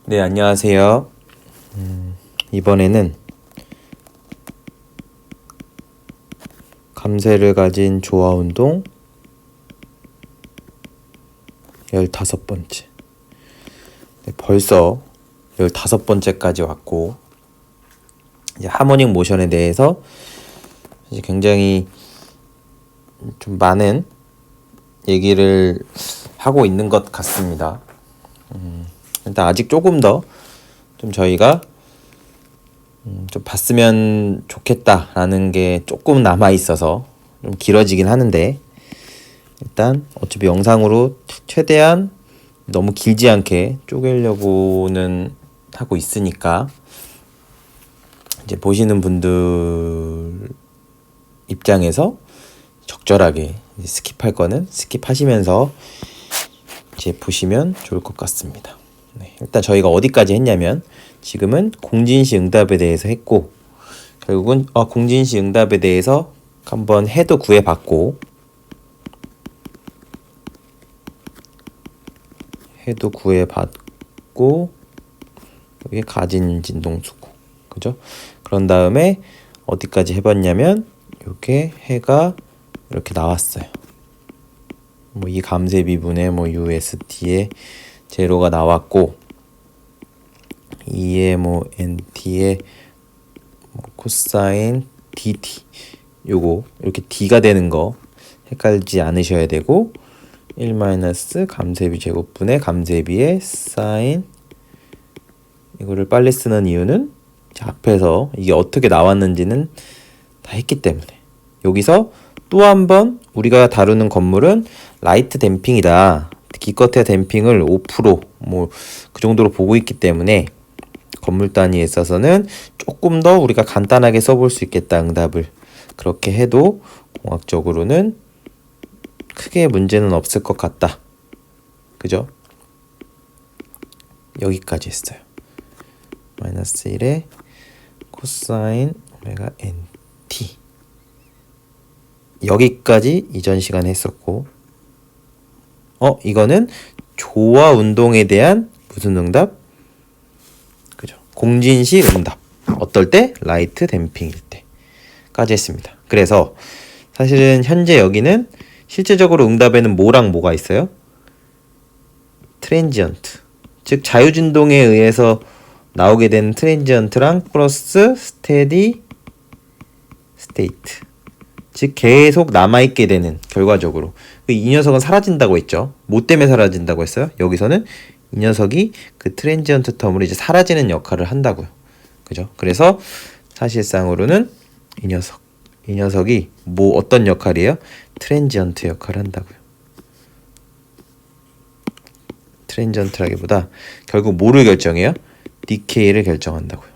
네, 안녕하세요. 이번에는 감세를 가진 조화운동 15번째. 네, 벌써 15번째까지 왔고, 이제 하모닉 모션에 대해서 이제 굉장히 좀 많은 얘기를 하고 있는 것 같습니다. 일단 아직 조금 더 좀 저희가 좀 봤으면 좋겠다라는 게 조금 남아 있어서 좀 길어지긴 하는데, 일단 어차피 영상으로 최대한 너무 길지 않게 쪼개려고는 하고 있으니까 이제 보시는 분들 입장에서 적절하게 스킵할 거는 스킵하시면서 이제 보시면 좋을 것 같습니다. 네, 일단 저희가 어디까지 했냐면 지금은 공진시 응답에 대해서 했고, 결국은 공진시 응답에 대해서 한번 해도 구해봤고, 여기 가진 진동수고, 그죠? 그런 다음에 어디까지 해봤냐면 요게 해가 이렇게 나왔어요. 뭐 이 감세비분의 뭐 UST의 제로가 나왔고, 2의 뭐 NT의 뭐 코사인 DT, 요거 이렇게 D가 되는 거 헷갈리지 않으셔야 되고, 1 마이너스 감세비 제곱분의 감세비의 사인, 이거를 빨리 쓰는 이유는 앞에서 이게 어떻게 나왔는지는 다 했기 때문에. 여기서 또 한 번 우리가 다루는 건물은 라이트 댐핑이다, 기껏해야 댐핑을 5% 뭐 그 정도로 보고 있기 때문에 건물 단위에 있어서는 조금 더 우리가 간단하게 써볼 수 있겠다, 응답을. 그렇게 해도 공학적으로는 크게 문제는 없을 것 같다, 그죠? 여기까지 했어요. 마이너스 1의 코사인 오메가 NT, 여기까지 이전 시간에 했었고, 이거는 조화 운동에 대한 무슨 응답? 그죠? 공진시 응답. 어떨 때? 라이트 댐핑일 때까지 했습니다. 그래서 사실은 현재 여기는 실제적으로 응답에는 뭐랑 뭐가 있어요? 트랜지언트, 즉 자유진동에 의해서 나오게 된 트랜지언트랑 플러스 스테디 스테이트, 즉 계속 남아있게 되는, 결과적으로 이 녀석은 사라진다고 했죠. 뭐 때문에 사라진다고 했어요? 여기서는 이 녀석이 그 트랜지언트 텀으로 이제 사라지는 역할을 한다고요, 그죠? 그래서 사실상으로는 이 녀석이 뭐 어떤 역할이에요? 트랜지언트 역할을 한다고요. 트랜지언트라기보다 결국 뭐를 결정해요? 디케이를 결정한다고요.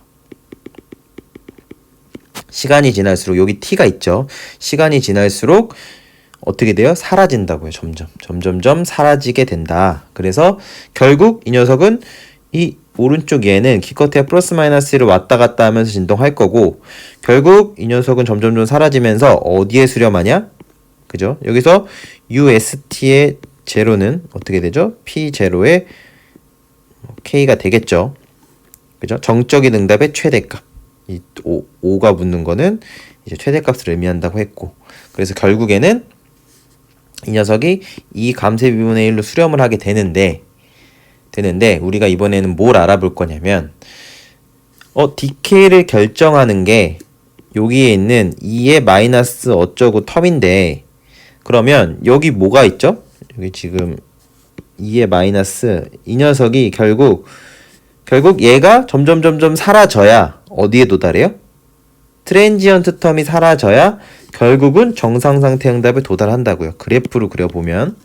시간이 지날수록, 여기 t가 있죠. 시간이 지날수록 어떻게 돼요? 사라진다고요. 점점점 사라지게 된다. 그래서 결국 이 녀석은 이 오른쪽 얘는 기껏해야 플러스 마이너스를 왔다 갔다 하면서 진동할 거고, 결국 이 녀석은 점점점 사라지면서 어디에 수렴하냐? 그죠? 여기서 UST의 제로는 어떻게 되죠? P0의 K가 되겠죠. 그죠? 정적인 응답의 최대값. 이 5가 붙는 거는 이제 최대값을 의미한다고 했고, 그래서 결국에는 이 녀석이 이 감세비분의 1로 수렴을 하게 되는데 우리가 이번에는 뭘 알아볼 거냐면, 디케이를 결정하는 게 여기에 있는 2의 마이너스 어쩌고 텀인데, 그러면 여기 뭐가 있죠? 여기 지금 2의 마이너스, 이 녀석이 결국 얘가 점점 사라져야 어디에 도달해요? 트랜지언트 텀이 사라져야 결국은 정상 상태 응답에 도달한다고요. 그래프로 그려보면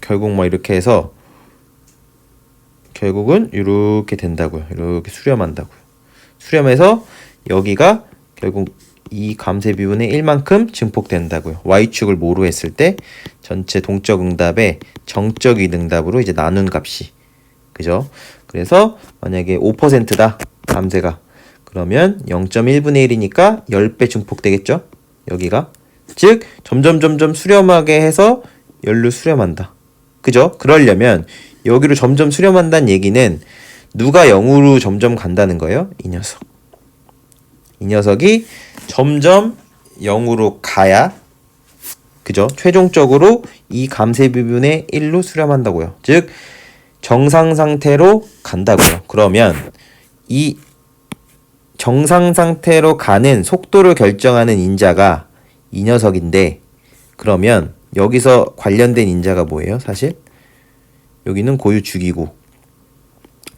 결국 뭐 이렇게 해서 결국은 이렇게 된다고요. 이렇게 수렴한다고요. 수렴해서 여기가 결국 이 감세비분의 1만큼 증폭된다고요. y축을 뭐로 했을 때? 전체 동적 응답의 정적인 응답으로 이제 나눈 값이, 그죠? 그래서 만약에 5%다 감세가, 그러면 0.1분의 1이니까 10배 증폭되겠죠? 여기가 즉 점점 수렴하게 해서 열로 수렴한다. 그죠? 그러려면 여기로 점점 수렴한다는 얘기는 누가 0으로 점점 간다는 거예요? 이 녀석. 이 녀석이 점점 0으로 가야, 그죠? 최종적으로 이 감쇄비분의 1로 수렴한다고요. 즉 정상 상태로 간다고요. 그러면 이 정상 상태로 가는 속도를 결정하는 인자가 이 녀석인데, 그러면 여기서 관련된 인자가 뭐예요? 사실 여기는 고유 주기고,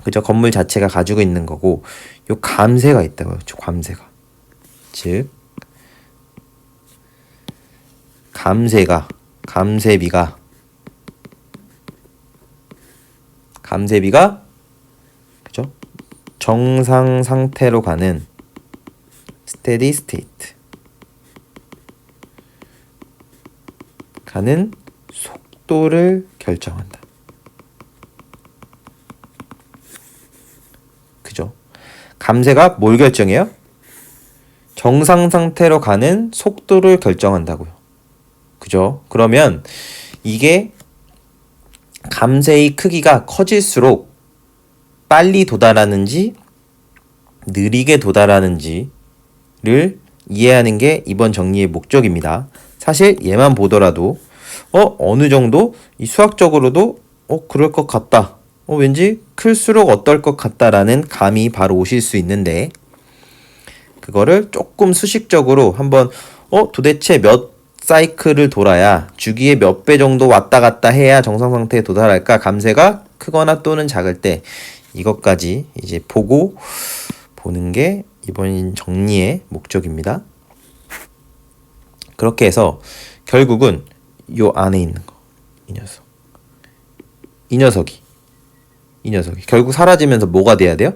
그죠? 건물 자체가 가지고 있는 거고, 요 감쇄가 있다고요. 감쇄가. 즉 감쇄비가 그죠? 정상 상태로 가는 steady state 가는 속도를 결정한다. 그죠? 감쇄가 뭘 결정해요? 정상 상태로 가는 속도를 결정한다고요. 그죠? 그러면 이게 감쇄의 크기가 커질수록 빨리 도달하는지 느리게 도달하는지를 이해하는 게 이번 정리의 목적입니다. 사실 얘만 보더라도 어느 정도 이 수학적으로도 그럴 것 같다. 왠지 클수록 어떨 것 같다라는 감이 바로 오실 수 있는데, 그거를 조금 수식적으로 한번 도대체 몇 사이클을 돌아야 주기에 몇 배 정도 왔다 갔다 해야 정상 상태에 도달할까? 감쇄가 크거나 또는 작을 때 이것까지 이제 보는 게 이번 정리의 목적입니다. 그렇게 해서 결국은 요 안에 있는 거, 이 녀석이 결국 사라지면서 뭐가 돼야 돼요?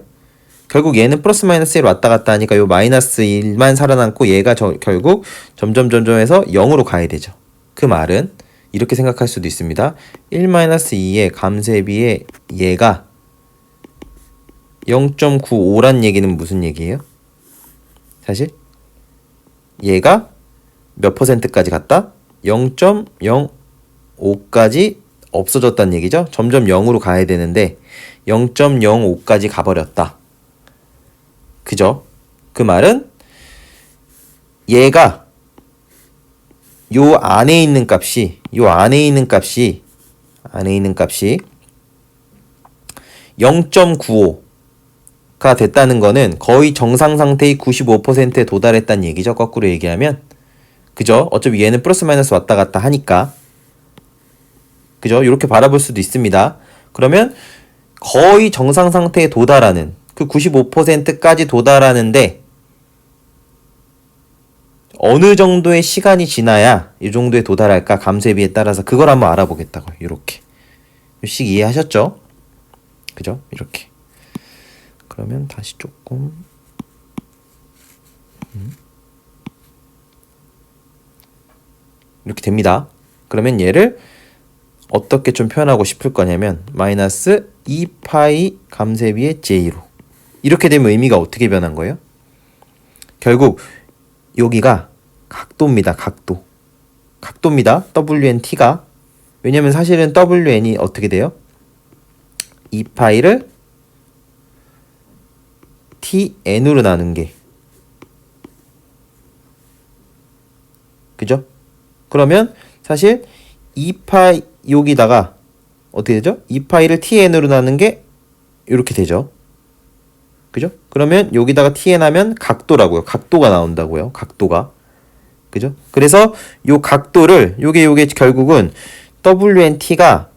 결국 얘는 플러스 마이너스 1 왔다 갔다 하니까 요 마이너스 1만 살아남고 얘가 결국 점점 해서 0으로 가야 되죠. 그 말은 이렇게 생각할 수도 있습니다. 1-2의 감쇄비의 얘가 0.95란 얘기는 무슨 얘기예요? 사실 얘가 몇 %까지 갔다? 0.05까지 없어졌다는 얘기죠. 점점 0으로 가야 되는데 0.05까지 가버렸다. 그죠? 그 말은 얘가 요 안에 있는 값이 0.95가 됐다는 거는 거의 정상 상태의 95%에 도달했다는 얘기죠. 거꾸로 얘기하면. 그죠? 어차피 얘는 플러스 마이너스 왔다 갔다 하니까. 그죠? 이렇게 바라볼 수도 있습니다. 그러면 거의 정상 상태에 도달하는 그 95%까지 도달하는데 어느 정도의 시간이 지나야 이 정도에 도달할까? 감쇄비에 따라서 그걸 한번 알아보겠다고요. 이렇게. 식 이해하셨죠? 그죠? 이렇게. 그러면 다시 조금 이렇게 됩니다. 그러면 얘를 어떻게 좀 표현하고 싶을 거냐면 마이너스 2파이 감쇄비의 J로 이렇게 되면 의미가 어떻게 변한 거예요? 결국 여기가 각도입니다. 각도입니다. WNT가. 왜냐면 사실은 WN이 어떻게 돼요? 2파이를 TN으로 나눈 게. 그죠? 그러면 사실 2파이 여기다가 어떻게 되죠? 2파이를 TN으로 나눈 게 이렇게 되죠. 그죠? 그러면 여기다가 TN 하면 각도라고요. 각도가 나온다고요. 각도가. 그죠? 그래서 요 각도를 요게 결국은 WNT가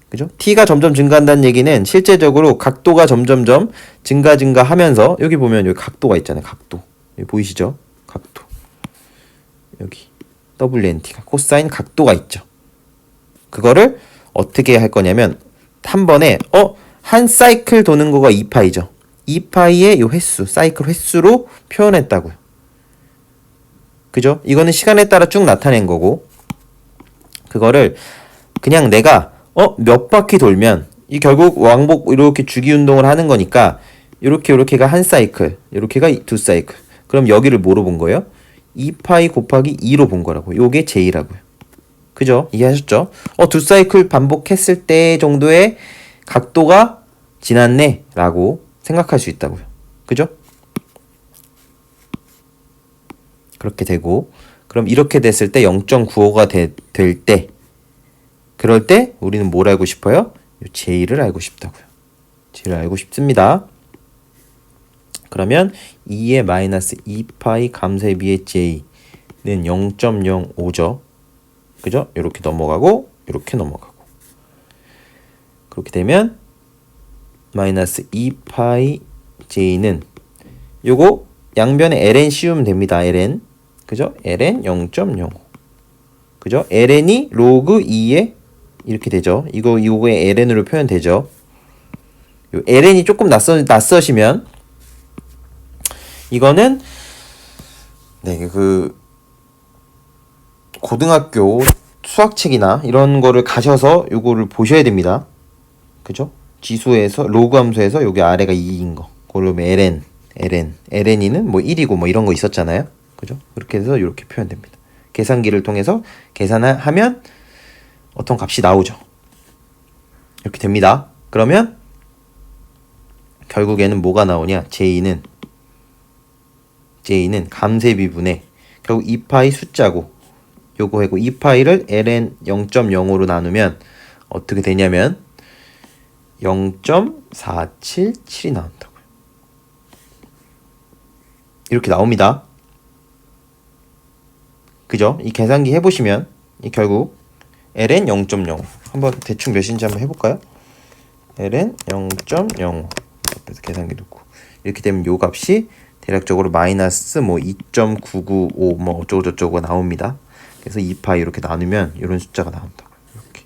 그죠? T가 점점 증가한다는 얘기는 실제적으로 각도가 점점점 증가하면서 여기 보면 여기 각도가 있잖아요. 각도. 여기 보이시죠? 각도. 여기 WNT가 코사인 각도가 있죠. 그거를 어떻게 할 거냐면 한 번에 한 사이클 도는 거가 2파이죠. 2파이의 요 횟수, 사이클 횟수로 표현했다고요. 그죠? 이거는 시간에 따라 쭉 나타낸 거고 그거를 그냥 내가 몇 바퀴 돌면 이 결국 왕복 이렇게 주기 운동을 하는 거니까 요렇게가 한 사이클, 요렇게가 두 사이클. 그럼 여기를 뭐로 본 거예요? 2파이 곱하기 2로 본 거라고. 요게 J라고요. 그죠? 이해하셨죠? 두 사이클 반복했을 때 정도의 각도가 지났네 라고 생각할 수 있다고요. 그죠? 그렇게 되고, 그럼 이렇게 됐을 때 0.95가 될 때, 그럴 때 우리는 뭘 알고 싶어요? 요 J를 알고 싶다고요. J를 알고 싶습니다. 그러면 2의 마이너스 2파이 감세비의 J는 0.05죠. 그죠? 이렇게 넘어가고 이렇게 넘어가고. 그렇게 되면 마이너스 2파이 J는 요거 양변에 ln 씌우면 됩니다. ln. 그죠? ln 0.05. 그죠? ln이 로그 2에 이렇게 되죠. 이거의 ln으로 표현되죠. 요 ln이 조금 낯서시면 이거는 그 고등학교 수학책이나 이런 거를 가셔서 요거를 보셔야 됩니다. 그죠? 지수에서 로그 함수에서 여기 아래가 2인 거. 그러면 ln이는 뭐 1이고 뭐 이런 거 있었잖아요. 그죠? 그렇게 해서 이렇게 표현됩니다. 계산기를 통해서 계산하면 어떤 값이 나오죠. 이렇게 됩니다. 그러면 결국에는 뭐가 나오냐? J는 감세비분의 결국 2파이 숫자고 요거 하고 2파이를 ln 0.05로 나누면 어떻게 되냐면 0.477이 나온다고요. 이렇게 나옵니다. 그죠? 이 계산기 해보시면 이 결국 ln 0.05 한번 대충 몇인지 한번 해볼까요? ln 0.05 옆에서 계산기 놓고 이렇게 되면 요 값이 대략적으로 마이너스 뭐 2.995 뭐 어쩌고저쩌고 나옵니다. 그래서 2파이 이렇게 나누면 이런 숫자가 나온다고요. 이렇게.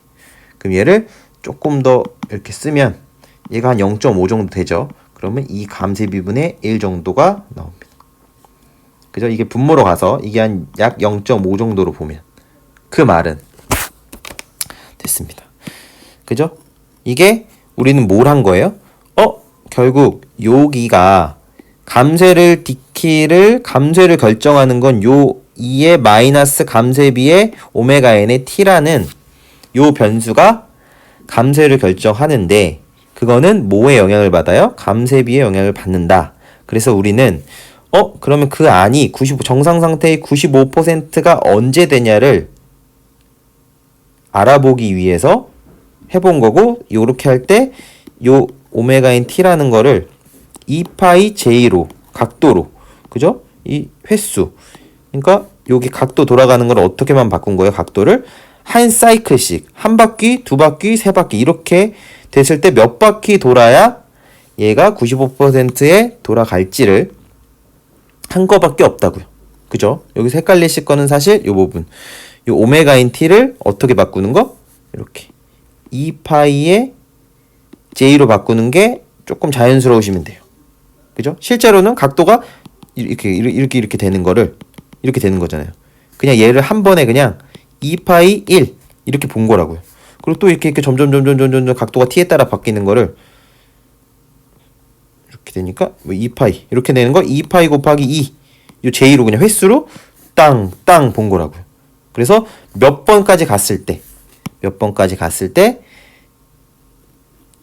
그럼 얘를 조금 더 이렇게 쓰면 얘가 한 0.5 정도 되죠. 그러면 이 감세비분의 1 정도가 나옵니다. 그죠? 이게 분모로 가서 이게 한 약 0.5 정도로 보면 그 말은 됐습니다. 그죠? 이게 우리는 뭘 한 거예요? 결국 여기가 감세를 결정하는 건 요 2의 마이너스 감세비의 오메가 n의 t라는 요 변수가 감세를 결정하는데 그거는 뭐에 영향을 받아요? 감세비의 영향을 받는다. 그래서 우리는 그러면 그 안이 정상 상태의 95%가 언제 되냐를 알아보기 위해서 해본 거고 요렇게 할 때 요 오메가인 t라는 거를 2파이 j로 각도로 그죠? 이 횟수 그러니까 여기 각도 돌아가는 걸 어떻게만 바꾼 거예요? 각도를 한 사이클씩 한 바퀴, 두 바퀴, 세 바퀴 이렇게 됐을 때 몇 바퀴 돌아야 얘가 95%에 돌아갈지를 한 거밖에 없다고요. 그죠? 여기서 헷갈리실 거는 사실 요 부분. 요 오메가인 t를 어떻게 바꾸는 거? 이렇게 2파이의 j로 바꾸는 게 조금 자연스러우시면 돼요. 그죠? 실제로는 각도가 이렇게 되는 거를 이렇게 되는 거잖아요. 그냥 얘를 한 번에 그냥 2파이 1 이렇게 본 거라고요. 그리고 또 이렇게 점점 각도가 t에 따라 바뀌는 거를 이렇게 되니까 뭐 2파이 이렇게 되는 거 2파이 곱하기 2 요 j로 그냥 횟수로 땅 본 거라고요. 그래서 몇 번까지 갔을 때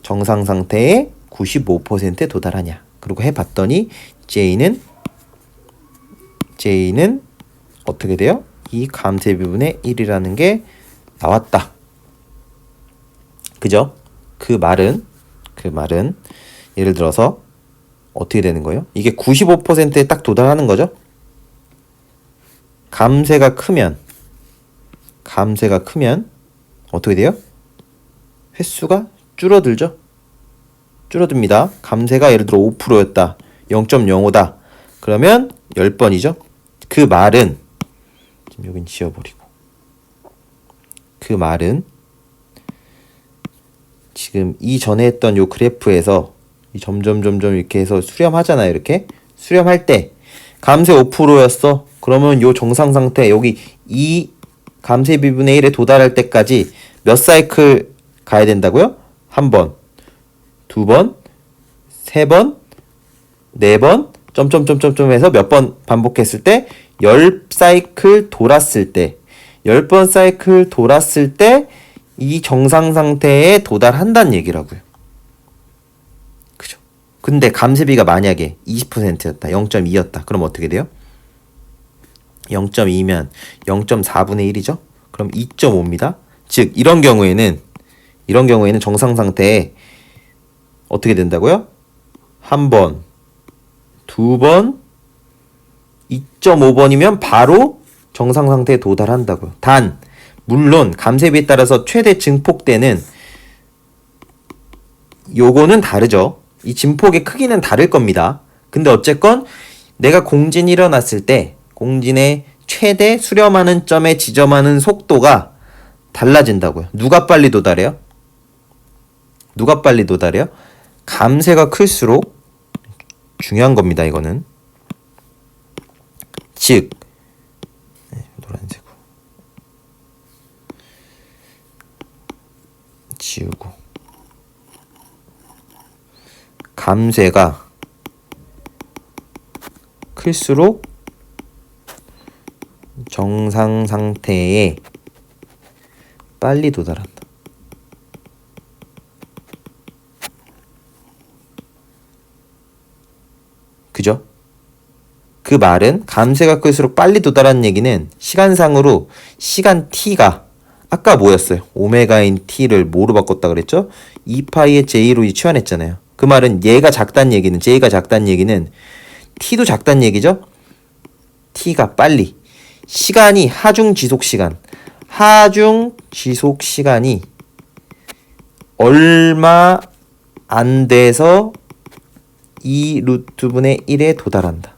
정상 상태의 95%에 도달하냐. 그리고 해봤더니 J는 어떻게 돼요? 이 감세비분의 1이라는 게 나왔다. 그죠? 그 말은 예를 들어서 어떻게 되는 거예요? 이게 95%에 딱 도달하는 거죠? 감세가 크면 어떻게 돼요? 횟수가 줄어듭니다. 감세가 예를 들어 5%였다. 0.05다. 그러면 10번이죠. 그 말은 지금 여긴 지워버리고 그 말은 지금 이전에 했던 요 그래프에서 이 점점 이렇게 해서 수렴하잖아요. 이렇게 수렴할 때 감세 5%였어. 그러면 요 정상 상태 여기 이 감세 비분의 1에 도달할 때까지 몇 사이클 가야 된다고요? 한 번, 두 번, 세 번, 네 번, 점점점점점 해서 몇 번 반복했을 때 10사이클 돌았을 때 10번 사이클 돌았을 때 이 정상 상태에 도달한다는 얘기라고요. 그죠? 근데 감쇄비가 만약에 20%였다. 0.2였다. 그럼 어떻게 돼요? 0.2면 0.4분의 1이죠? 그럼 2.5입니다. 즉 이런 경우에는 정상 상태에 어떻게 된다고요? 한 번, 두 번, 2.5번이면 바로 정상 상태에 도달한다고요. 단 물론 감쇄비에 따라서 최대 증폭되는 요거는 다르죠. 이 증폭의 크기는 다를 겁니다. 근데 어쨌건 내가 공진이 일어났을 때 공진의 최대 수렴하는 점에 지점하는 속도가 달라진다고요. 누가 빨리 도달해요? 누가 빨리 도달해요? 감쇄가 클수록 중요한 겁니다. 이거는 즉 노란색으로 지우고 감쇄가 클수록 정상 상태에 빨리 도달한다. 그죠? 그 말은 감쇄가 클수록 빨리 도달하는 얘기는 시간상으로 시간 t가 아까 뭐였어요? 오메가인 t를 뭐로 바꿨다 그랬죠? 2파이의 j로 치환했잖아요. 그 말은 얘가 작다는 얘기는 j가 작다는 얘기는 t도 작다는 얘기죠? t가 빨리 시간이 하중 지속 시간이 얼마 안 돼서 2 루트분의 1에 도달한다.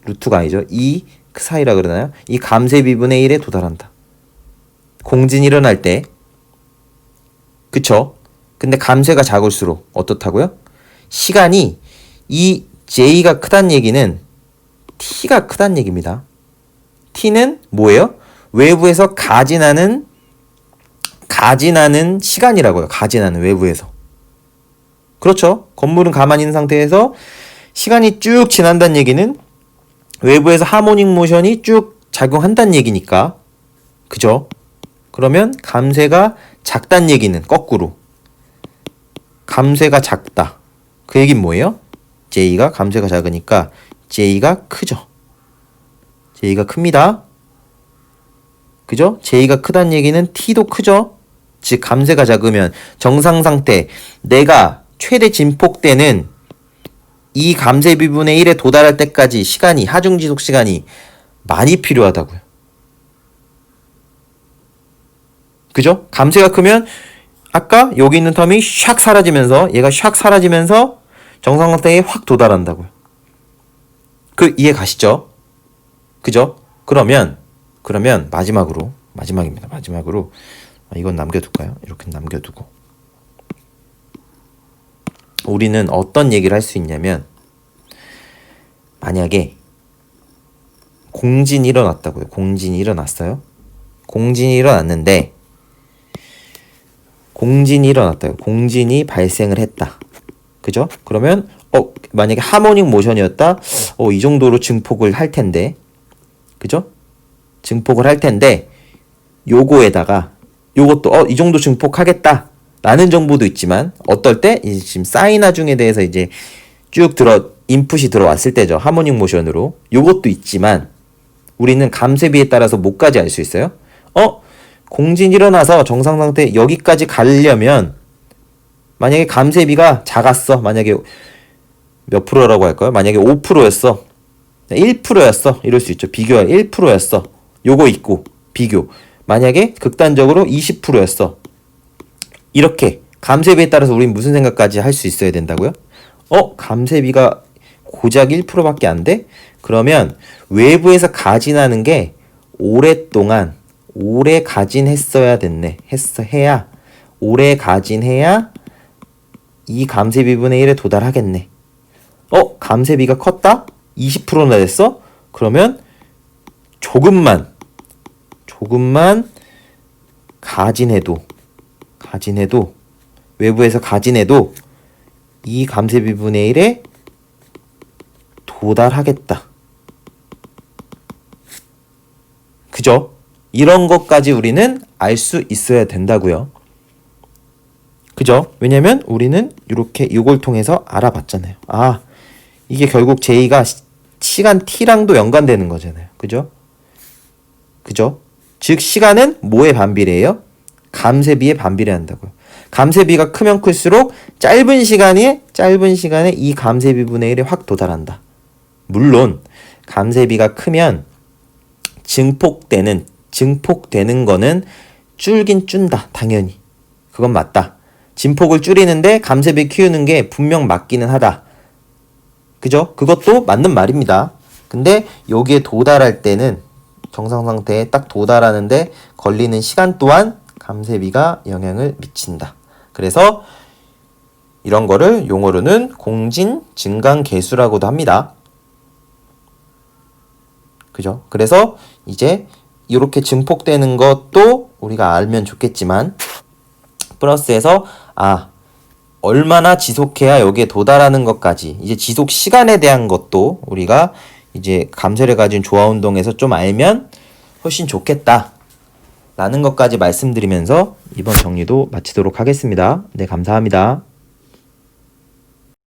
루트가 아니죠. 이 사이라 그러나요? 이 감쇄비분의 1에 도달한다. 공진이 일어날 때 그쵸? 근데 감쇄가 작을수록 어떻다고요? 시간이 이 j가 크다는 얘기는 t가 크다는 얘기입니다. t는 뭐예요? 외부에서 가진하는 시간이라고요. 가진하는 외부에서. 그렇죠? 건물은 가만히 있는 상태에서 시간이 쭉 지난다는 얘기는 외부에서 하모닉 모션이 쭉 작용한다는 얘기니까. 그죠? 그러면 감쇄가 작다는 얘기는 거꾸로 감쇄가 작다. 그 얘기는 뭐예요? J가 감쇄가 작으니까 J가 크죠. J가 큽니다. 그죠? J가 크다는 얘기는 T도 크죠. 즉 감쇄가 작으면 정상 상태 내가 최대 진폭되는 이 감쇄비분의 1에 도달할 때까지 시간이 하중지속 시간이 많이 필요하다고요. 그죠? 감쇄가 크면 아까 여기 있는 텀이 샥 사라지면서 얘가 샥 사라지면서 정상 상태에 확 도달한다고요. 그 이해 가시죠? 그죠? 그러면 마지막입니다. 마지막으로 이건 남겨둘까요? 이렇게 남겨두고 우리는 어떤 얘기를 할 수 있냐면 만약에 공진이 일어났다고요. 공진이 일어났어요. 공진이 일어났는데 공진이 발생을 했다. 그죠? 그러면 만약에 하모닉 모션이었다. 이 정도로 증폭을 할 텐데. 그죠? 증폭을 할 텐데 요거에다가 요것도 이 정도 증폭하겠다. 라는 정보도 있지만 어떨 때 이제 지금 사인 하중에 대해서 이제 쭉 인풋이 들어왔을 때죠. 하모닉 모션으로. 요것도 있지만 우리는 감쇄비에 따라서 뭐까지 알 수 있어요? 공진이 일어나서 정상 상태 여기까지 가려면 만약에 감쇄비가 작았어. 만약에 몇 프로라고 할까요? 만약에 5%였어. 1%였어. 이럴 수 있죠. 비교가 1%였어. 요거 있고 비교. 만약에 극단적으로 20%였어. 이렇게 감쇄비에 따라서 우린 무슨 생각까지 할 수 있어야 된다고요? 감쇄비가 고작 1%밖에 안 돼? 그러면 외부에서 가진하는 게 오래 가진했어야 됐네. 오래 가진해야 이 감쇄비분의 1에 도달하겠네. 감쇄비가 컸다? 20%나 됐어? 그러면 조금만 가진해도 외부에서 가진해도 이 감쇄비분의 1에 도달하겠다. 그죠? 이런 것까지 우리는 알 수 있어야 된다고요. 그죠? 왜냐면 우리는 이렇게 이걸 통해서 알아봤잖아요. 아, 이게 결국 J가 시간 T랑도 연관되는 거잖아요. 그죠? 그죠? 즉 시간은 뭐에 반비례해요? 감쇄비에 반비례한다고요. 감쇄비가 크면 클수록 짧은 시간에 이 감쇄비 분의 1에 확 도달한다. 물론 감쇄비가 크면 증폭되는 거는 줄긴 준다. 당연히. 그건 맞다. 진폭을 줄이는데 감쇄비 키우는 게 분명 맞기는 하다. 그죠? 그것도 맞는 말입니다. 근데 여기에 도달할 때는 정상 상태에 딱 도달하는데 걸리는 시간 또한 감쇄비가 영향을 미친다. 그래서 이런 거를 용어로는 공진 증강계수라고도 합니다. 그죠? 그래서 이제 이렇게 증폭되는 것도 우리가 알면 좋겠지만 플러스에서 얼마나 지속해야 여기에 도달하는 것까지 이제 지속 시간에 대한 것도 우리가 이제 감쇄를 가진 조화운동에서 좀 알면 훨씬 좋겠다 라는 것까지 말씀드리면서 이번 정리도 마치도록 하겠습니다. 네, 감사합니다.